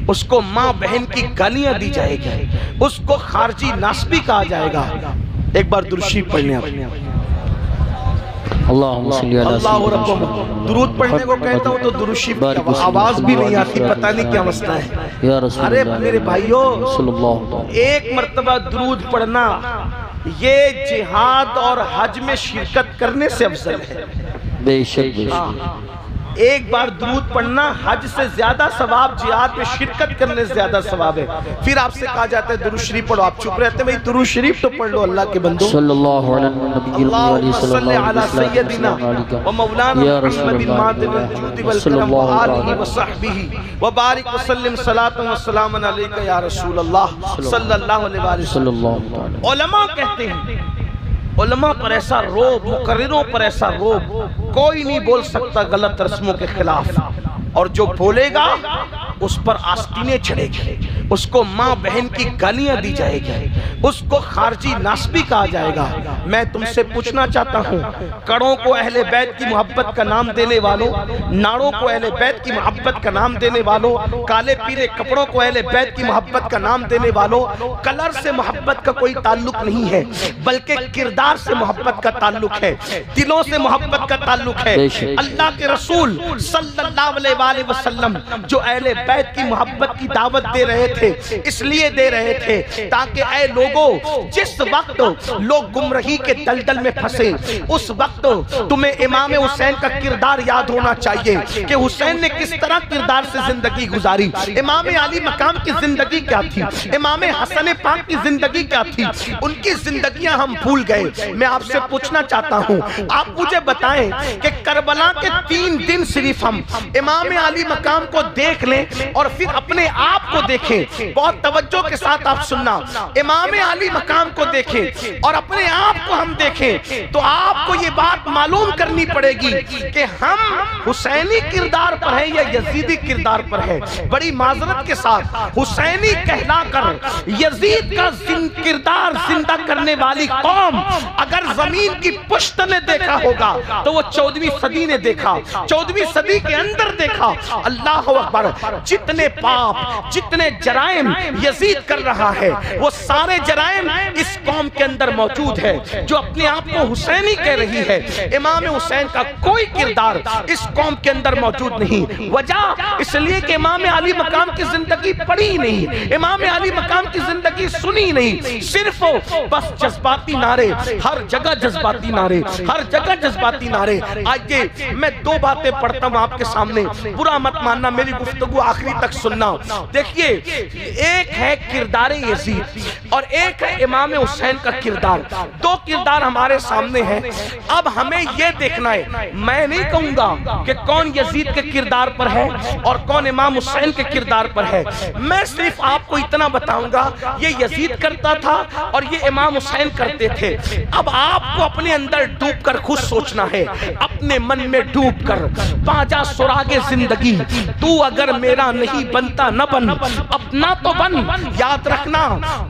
اس کو ماں بہن کی گالیاں دی جائے گی، اس کو خارجی ناسبی کہا جائے گا۔ ایک بار درود شریف پڑھنے آپ اللہم صلی علی اللہ رب درود پڑھنے کو کہتا ہوں تو درود شریف کی آواز بھی نہیں آتی، پتہ نہیں کیا مسئلہ ہے۔ ارے میرے بھائیو، ایک مرتبہ درود پڑھنا یہ جہاد اور حج میں شرکت کرنے سے افضل ہے۔ بے شک بے شک، ایک بار درود پڑھنا حج سے زیادہ ثواب، جہاد میں شرکت کرنے سے زیادہ ثواب ہے۔ پھر آپ سے کہا جاتا ہے درود شریف پڑھو، آپ چپ رہتے ہیں، بھئی درود شریف تو پڑھ لو اللہ کے بندو۔ صلی اللہ علیہ نبی اللہم صلی علی سیدنا و مولانا محمد المعدن الجود والکرم و آلہ و صحبہ و بارک وسلم صلاة و سلام علیکہ یا رسول اللہ صلی اللہ علیہ وسلم۔ علماء کہتے ہیں، علماء پر ایسا روب، مقرروں پر ایسا روب، کوئی نہیں بول سکتا غلط رسموں کے خلاف، اور جو بولے گا اس پر آستینیں چڑھے گی، اس کو ماں بہن کی گالیاں دی جائے گی، اس کو خارجی ناسبی کہا جائے گا۔ میں تم سے پوچھنا چاہتا ہوں، کڑوں کو اہل بیت کی محبت کا نام دینے والوں، ناڑوں کو اہل بیت کی محبت کا نام دینے والوں، کالے پیلے کپڑوں کو اہل بیت کی محبت کا نام دینے والوں، کلر سے محبت کا کوئی تعلق نہیں ہے، بلکہ کردار سے محبت کا تعلق ہے، دلوں سے محبت کا تعلق ہے۔ اللہ کے رسول صلی اللہ علیہ وآلہ وسلم جو اہل بیت کی محبت کی دعوت دے رہے تھے، اس لیے دے رہے تھے تاکہ اے لوگوں، جس وقت لوگ گمراہی کے دلدل میں پھنسے، اس وقت تمہیں امام حسین کا کردار یاد ہونا چاہیے کہ حسین نے کس طرح کردار سے زندگی گزاری، امام علی مقام کی زندگی کیا تھی، امام حسن پاک کی زندگی کیا تھی، ان کی زندگیاں ہم بھول گئے۔ میں آپ سے پوچھنا چاہتا ہوں، آپ مجھے بتائیں کہ کربلا کے 3 دن صرف ہم امام علی مقام کو دیکھ لیں اور پھر اپنے آپ کو دیکھیں، بہت توجہ کے ساتھ آپ سننا، امام علی مقام کو دیکھیں اور اپنے آپ کو ہم دیکھیں تو آپ کو یہ بات معلوم کرنی پڑے گی کہ ہم حسینی کردار پر ہیں یا یزیدی کردار پر ہیں۔ بڑی معذرت کے ساتھ حسینی کہلا کر یزید کا کردار زندہ کرنے والی قوم اگر زمین کی پشت نے دیکھا ہوگا تو وہ 14ویں صدی نے دیکھا، 14ویں صدی کے اندر دیکھا۔ اللہ اکبر، جتنے پاپ، جتنے جرائم یزید کر رہا ہے وہ سارے جرائم اس قوم کے اندر موجود ہے جو اپنے آپ کو حسینی کہہ رہی ہے۔ امام حسین کا کوئی کردار اس قوم کے اندر موجود نہیں۔ وجہ اس لیے کہ امام علی مقام کی زندگی پڑھی نہیں، امام علی مقام کی زندگی سنی نہیں، صرف بس جذباتی نعرے، ہر جگہ جذباتی نعرے، ہر جگہ جذباتی نعرے۔ آئیے میں 2 باتیں پڑھتا ہوں آپ کے سامنے، برا مت ماننا، میری گفتگو آخری تک سننا۔ دیکھیے، ایک ہے کردار یزید اور ایک ہے امام حسین کا کردار، 2 کردار ہمارے سامنے ہیں۔ اب ہمیں یہ دیکھنا ہے، میں نہیں کہوں گا کہ کون یزید کے کردار پر ہے اور کون امام حسین کے کردار پر ہے، میں صرف آپ کو اتنا بتاؤں گا یہ یزید کرتا تھا اور یہ امام حسین کرتے تھے۔ اب آپ کو اپنے اندر ڈوب کر خود سوچنا ہے، اپنے من میں ڈوب کر، پاجا سراغ زندگی، تو اگر میرا نہیں بنتا نہ بن، اپنا تو بن۔ یاد رکھنا،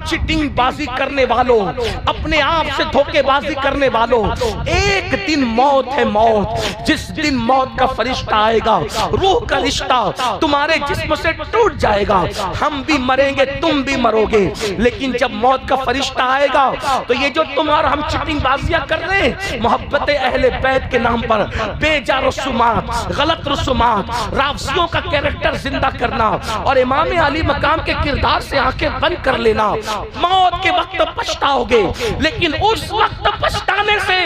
چٹنگ بازی کرنے والوں، اپنے آپ سے دھوکے بازی کرنے والوں، ایک دن موت ہے موت، جس دن موت کا فرشتہ آئے گا، روح کا رشتہ تمہارے جسم سے ٹوٹ جائے گا، ہم بھی مریں گے، تم بھی مرو گے، لیکن جب موت کا فرشتہ آئے گا تو یہ جو تمہارا ہم چٹنگ بازیاں کر رہے ہیں محبت اہل بیت کے نام پر، بے جا رسومات، غلط رسومات، رافضیوں کا کیریکٹر زندہ کرنا اور امام علی مقام کے کردار سے آنکھیں بند کر لینا، موت کے وقت پچھتاؤ گے، لیکن اس وقت پچھتانے سے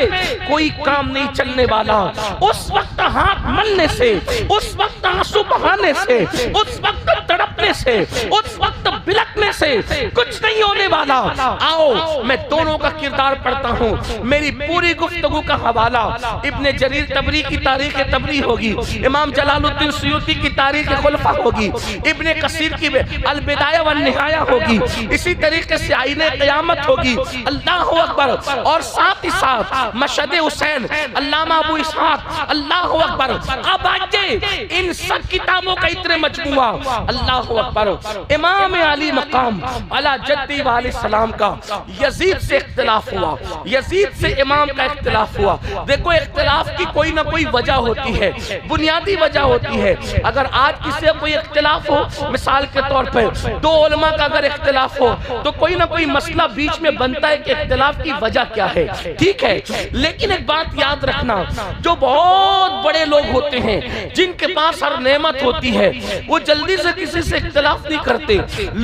کوئی کام نہیں چلنے والا، اس وقت ہاتھ ملنے سے، اس وقت آنسو بہانے سے، اس وقت تڑپنے سے، اس وقت بلکنے سے کچھ نہیں ہونے والا۔ آؤ میں دونوں کا کردار پڑھتا ہوں، میری پوری گفتگو کا حوالہ ابن جریر طبری کی تاریخ طبری ہوگی، امام جلال الدین سیوطی کی تاریخ خلفہ ہوگی، ابن کثیر کی البدایہ والنہایہ ہوگی، اسی طریقے سے آئین قیامت ہوگی۔ اللہ اکبر، اور ساتھ ہی ساتھ مشہد حسین، علامہ ابو اسحاق، اللہ اکبر۔ اب آجے ان سب کتابوں کا اتنے مجموعہ، اللہ اکبر، امام علی مقام علی جدی علیہ السلام کا یزید سے اختلاف ہوا، یزید سے امام کا اختلاف ہوا۔ دیکھو اختلاف کی کوئی نہ کوئی وجہ ہوتی ہے، بنیادی وجہ ہوتی ہے۔ اگر آج کسی کوئی اختلاف ہو، مثال کے طور پر دو علماء کا اگر اختلاف ہو تو کوئی نہ کوئی مسئلہ بیچ میں بنتا ہے کہ اختلاف کی وجہ کیا ہے، ٹھیک ہے۔ لیکن ایک بات یاد رکھنا، جو بہت بڑے لوگ ہوتے ہیں جن کے پاس ہر نعمت ہوتی ہے، وہ جلدی سے کسی سے اختلاف نہیں کرتے۔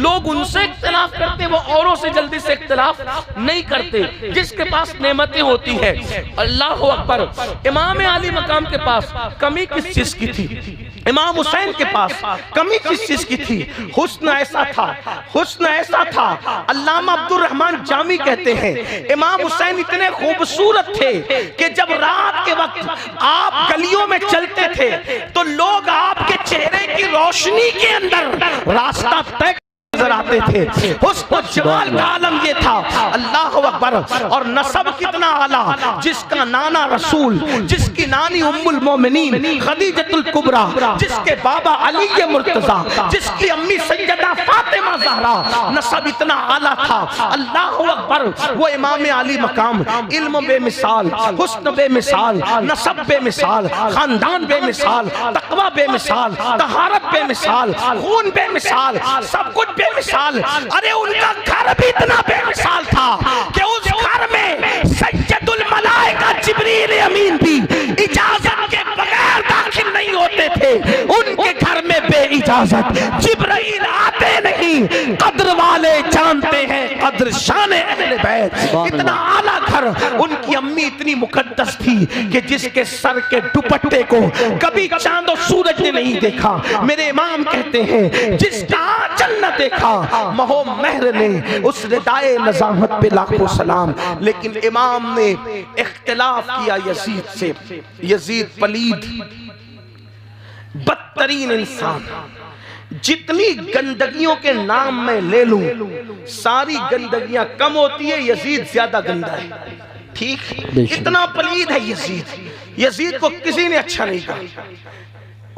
لوگ ان سے اختلاف کرتے، وہ اوروں سے جلدی سے اختلاف نہیں کرتے جس کے پاس نعمتیں ہوتی ہے۔ اللہ اکبر، امام علی مقام کے پاس کمی کس چیز کی تھی؟ امام حسین کے پاس کمی کس چیز کی تھی؟ حسن ایسا تھا، حسن ایسا تھا۔ علامہ عبد الرحمن جامی کہتے ہیں امام حسین اتنے خوبصورت تھے کہ جب رات کے وقت آپ گلیوں میں چلتے تھے تو لوگ آپ کے چہرے کی روشنی کے اندر راستہ طے نظر آتے تھے۔ حسن و جمال کا عالم یہ تھا۔ اللہ اکبر، اور نسب کتنا اعلیٰ، جس کا نانا رسول، جس کی نانی ام المومنین خدیجۃ الکبریٰ، جس کے بابا علی مرتضیٰ، جس کی امی سیدہ فاطمہ زہرا، نسب اتنا اعلیٰ تھا۔ اللہ اکبر، وہ امام علی مقام علم بے مثال، حسن بے مثال، نسب بے مثال، خاندان بے مثال، تقوی بے مثال، طہارت بے مثال، خون بے مثال، سب کچھ بے مثال۔ ارے ان کا گھر بھی اتنا بے مثال تھا کہ اس گھر میں سید الملائکہ جبریل امین بھی اجازت کے بغیر داخل نہیں ہوتے تھے۔ ان کے گھر میں بے اجازت جبرائیل آتے نہیں۔ قدر والے جانتے ہیں قدر شان اہل بیت۔ اتنا اعلیٰ گھر۔ ان کی امی اتنی مقدس تھی کہ جس کے سر کے دوپٹے کو کبھی چاند و سورج نے نہیں دیکھا۔ میرے امام کہتے ہیں جس کا آنچل نہ دیکھا مہو مہر نے، اس ردائے نظامت پہ لاکھوں سلام۔ لیکن امام نے اختلاف کیا یزید سے۔ یزید پلید، بدترین انسان، جتنی گندگیوں کے نام میں لے لوں ساری گندگیاں کم ہوتی ہے، یزید زیادہ گندہ ہے، ٹھیک؟ اتنا پلید ہے یزید۔ یزید کو کسی نے اچھا نہیں کہا۔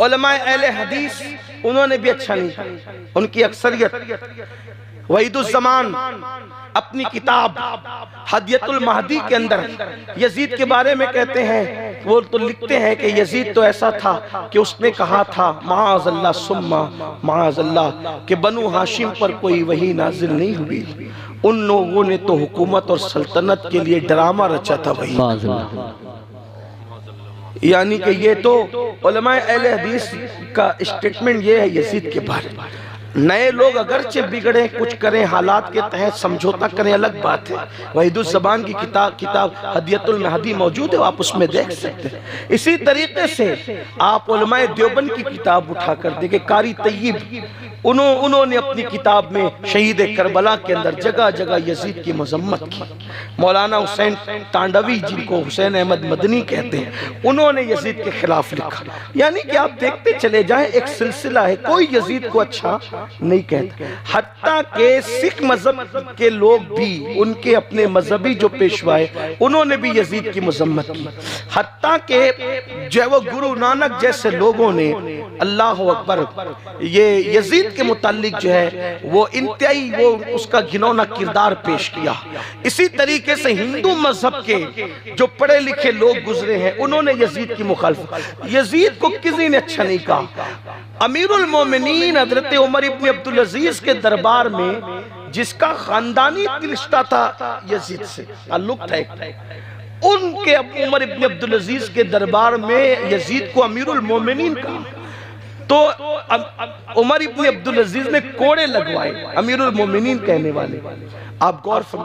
علماء اہل حدیث انہوں نے بھی اچھا نہیں کہا، ان کی اکثریت۔ وحید الزمان اپنی کتاب ہدیۃ المہدی کے اندر یزید کے بارے میں کہتے ہیں، وہ تو لکھتے ہیں کہ یزید تو ایسا تھا کہ اس نے کہا تھا معاذ اللہ ثم معاذ اللہ کہ بنو ہاشم پر کوئی وحی نازل نہیں ہوئی، ان لوگوں نے تو حکومت اور سلطنت کے لیے ڈرامہ رچا تھا وحی۔ یعنی کہ یہ تو علماء اہل حدیث کا اسٹیٹمنٹ یہ ہے یزید کے بارے میں۔ نئے لوگ اگرچہ بگڑیں، کچھ کریں، حالات کے تحت سمجھوتا کریں، الگ بات ہے۔ وحید الزمان کی کتاب ہدیۃ المہدی موجود ہے، آپ اس میں دیکھ سکتے ہیں۔ اسی طریقے سے آپ علماء دیوبند کی کتاب اٹھا کر دیکھیں، قاری طیب انہوں نے اپنی کتاب میں شہید کربلا کے اندر جگہ جگہ یزید کی مذمت کی۔ مولانا حسین تانڈوی جن کو حسین احمد مدنی کہتے ہیں، انہوں نے یزید کے خلاف لکھا۔ یعنی کہ آپ دیکھتے چلے جائیں، ایک سلسلہ ہے، کوئی یزید کو اچھا نہیں کہتا۔ حتیٰ کہ سکھ مذہب کے لوگ بھی، ان کے اپنے مذہبی جو پیشوائے، انہوں نے بھی یزید کی مذمت کی۔ حتیٰ کہ جو وہ گرو نانک جیسے لوگوں نے، اللہ اکبر، یہ یزید کے متعلق جو ہے وہ انتہائی وہ اس کا گھنونا کردار پیش کیا۔ اسی طریقے سے ہندو مذہب کے جو پڑھے لکھے لوگ گزرے ہیں، انہوں نے یزید کی مخالفت۔ یزید کو کسی نے اچھا نہیں کہا۔ امیر المومنین حضرت عمر ابن عبدالعزیز کے دربار میں جس کا خاندانی رشتہ تھا یزید سے، تعلق تھا، ان کے عمر ابن عبدالعزیز کے دربار میں یزید کو امیر المومنین کہا۔ تو عمر ابن عبدالعزیز نے کوڑے لگوائے امیر المومنین کہنے والے۔ آپ غور فرمائیں۔